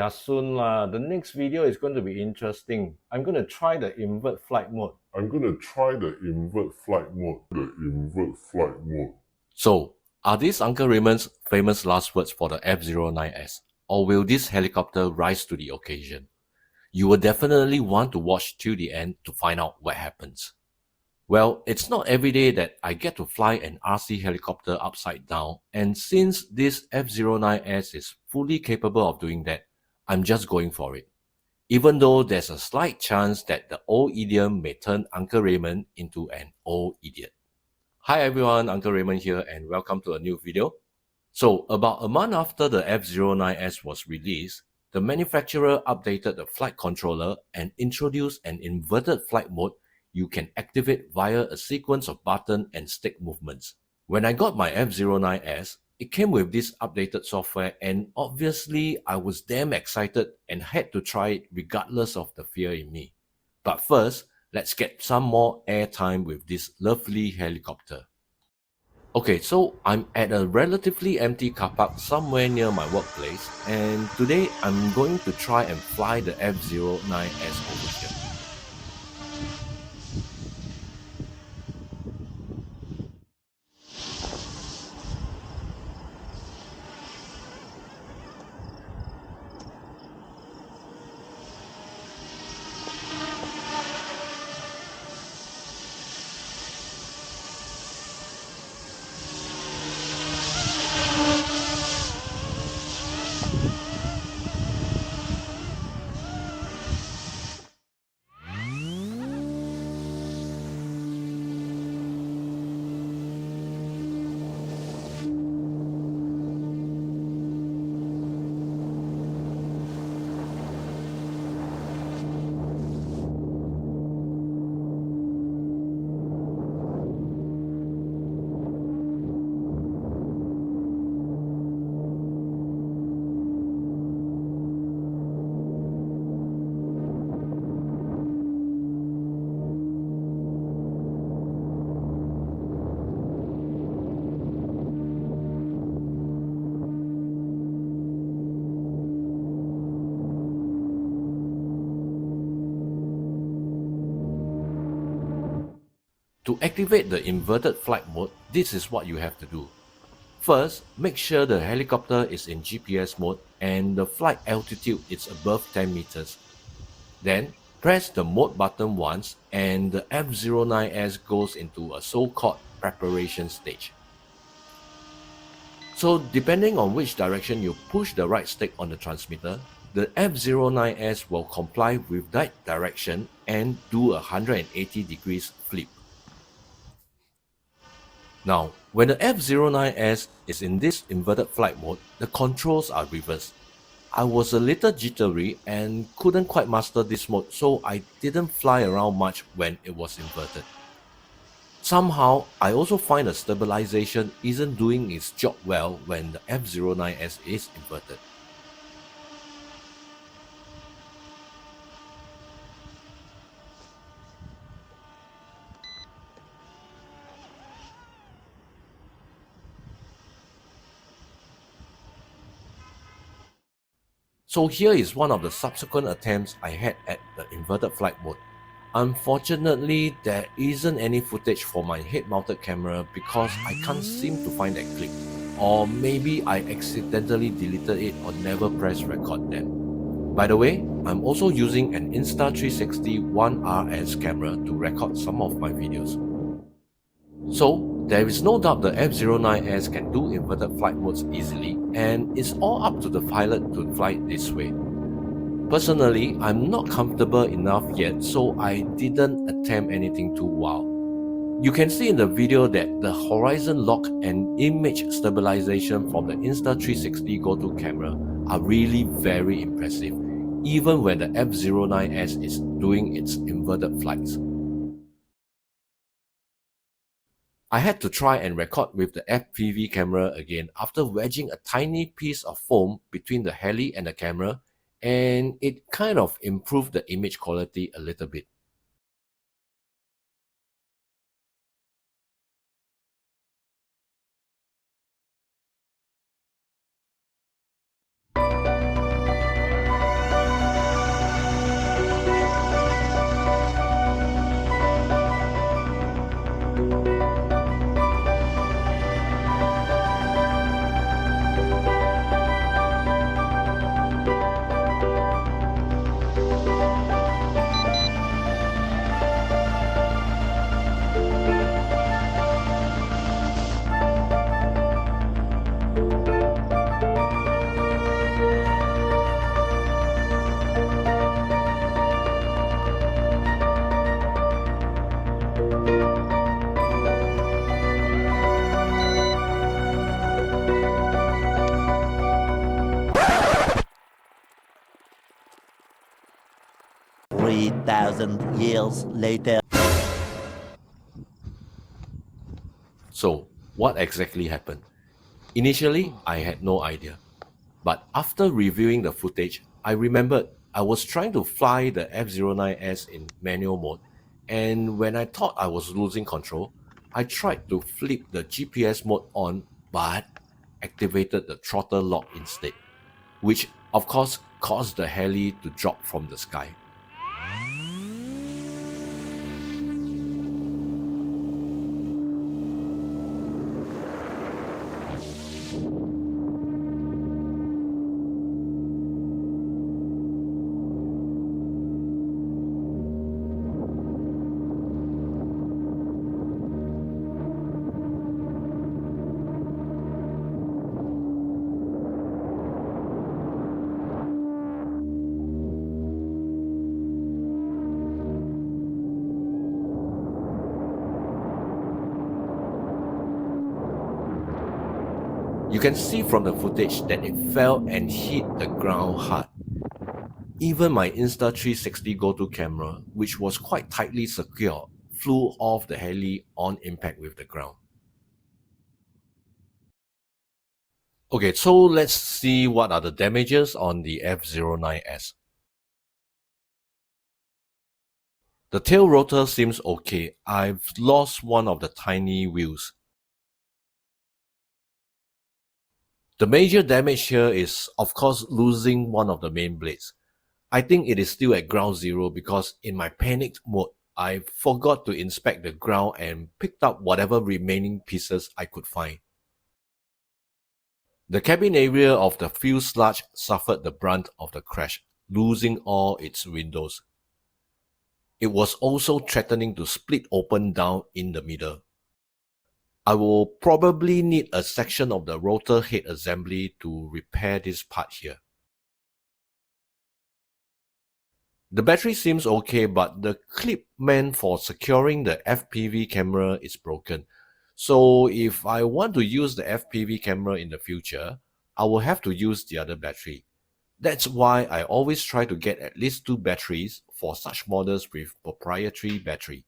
Soon lah. The next video is going to be interesting. I'm going to try the invert flight mode. So, are these Uncle Raymond's famous last words for the F09S? Or will this helicopter rise to the occasion? You will definitely want to watch till the end to find out what happens. Well, it's not every day that I get to fly an RC helicopter upside down, and since this F09S is fully capable of doing that, I'm just going for it. Even though there's a slight chance that the old idiom may turn Uncle Raymond into an old idiot. Hi everyone, Uncle Raymond here and welcome to a new video. So, about a month after the F09S was released, the manufacturer updated the flight controller and introduced an inverted flight mode you can activate via a sequence of button and stick movements. When I got my F09S, it came with this updated software and obviously I was damn excited and had to try it regardless of the fear in me. But first, let's get some more airtime with this lovely helicopter. Okay, so I'm at a relatively empty car park somewhere near my workplace, and today I'm going to try and fly the F09S over here. To activate the inverted flight mode, this is what you have to do. First, make sure the helicopter is in GPS mode and the flight altitude is above 10 meters. Then, press the mode button once and the F09S goes into a so-called preparation stage. So depending on which direction you push the right stick on the transmitter, the F09S will comply with that direction and do a 180 degrees flip. Now, when the F09S is in this inverted flight mode, the controls are reversed. I was a little jittery and couldn't quite master this mode, so I didn't fly around much when it was inverted. Somehow, I also find the stabilization isn't doing its job well when the F09S is inverted. So here is one of the subsequent attempts I had at the inverted flight mode. Unfortunately, there isn't any footage for my head-mounted camera because I can't seem to find that clip. Or maybe I accidentally deleted it or never pressed record then. By the way, I'm also using an Insta360 1RS camera to record some of my videos. So, there is no doubt the F09S can do inverted flight modes easily, and it's all up to the pilot to fly it this way. Personally, I'm not comfortable enough yet, so I didn't attempt anything too wild. You can see in the video that the horizon lock and image stabilization from the Insta360 GO camera are really very impressive, even when the F09S is doing its inverted flights. I had to try and record with the FPV camera again after wedging a tiny piece of foam between the heli and the camera, and it kind of improved the image quality a little bit. 1,000 years later. So, what exactly happened? Initially, I had no idea. But after reviewing the footage, I remembered I was trying to fly the F09S in manual mode, and when I thought I was losing control, I tried to flip the GPS mode on but activated the throttle lock instead, which of course caused the heli to drop from the sky. You can see from the footage that it fell and hit the ground hard. Even my Insta360 GO camera, which was quite tightly secured, flew off the heli on impact with the ground. Okay, so let's see what are the damages on the F09S. The tail rotor seems okay. I've lost one of the tiny wheels. The major damage here is, of course, losing one of the main blades. I think it is still at ground zero because in my panicked mode, I forgot to inspect the ground and picked up whatever remaining pieces I could find. The cabin area of the fuselage suffered the brunt of the crash, losing all its windows. It was also threatening to split open down in the middle. I will probably need a section of the rotor head assembly to repair this part here. The battery seems okay, but the clip meant for securing the FPV camera is broken. So if I want to use the FPV camera in the future, I will have to use the other battery. That's why I always try to get at least 2 batteries for such models with proprietary battery.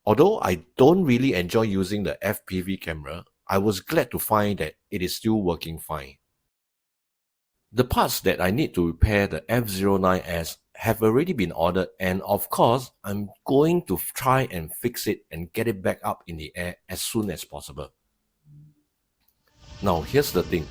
Although I don't really enjoy using the FPV camera, I was glad to find that it is still working fine. The parts that I need to repair the F09S have already been ordered, and of course, I'm going to try and fix it and get it back up in the air as soon as possible. Now here's the thing.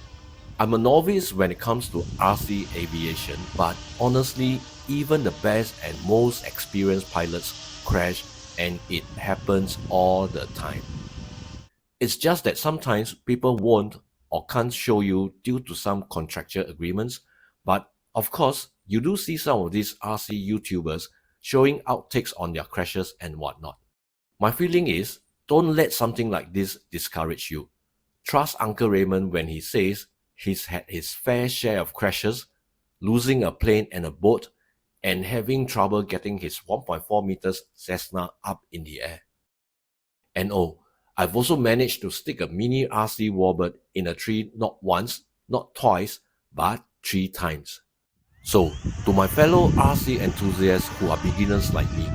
I'm a novice when it comes to RC aviation, but honestly, even the best and most experienced pilots crash, and it happens all the time. It's just that sometimes people won't or can't show you due to some contractual agreements, but of course, you do see some of these RC YouTubers showing outtakes on their crashes and whatnot. My feeling is, don't let something like this discourage you. Trust Uncle Raymond when he says he's had his fair share of crashes, losing a plane and a boat, and having trouble getting his 1.4 meters Cessna up in the air. And oh, I've also managed to stick a mini RC warbird in a tree not once, not twice, but 3 times. So, to my fellow RC enthusiasts who are beginners like me,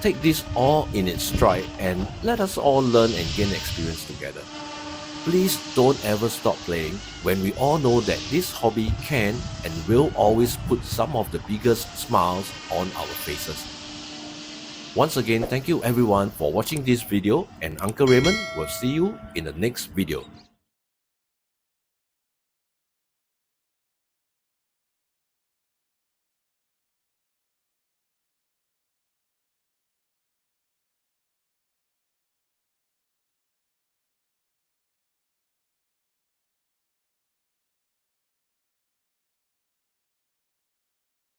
take this all in its stride and let us all learn and gain experience together. Please don't ever stop playing when we all know that this hobby can and will always put some of the biggest smiles on our faces. Once again, thank you everyone for watching this video, and Uncle Raymond will see you in the next video.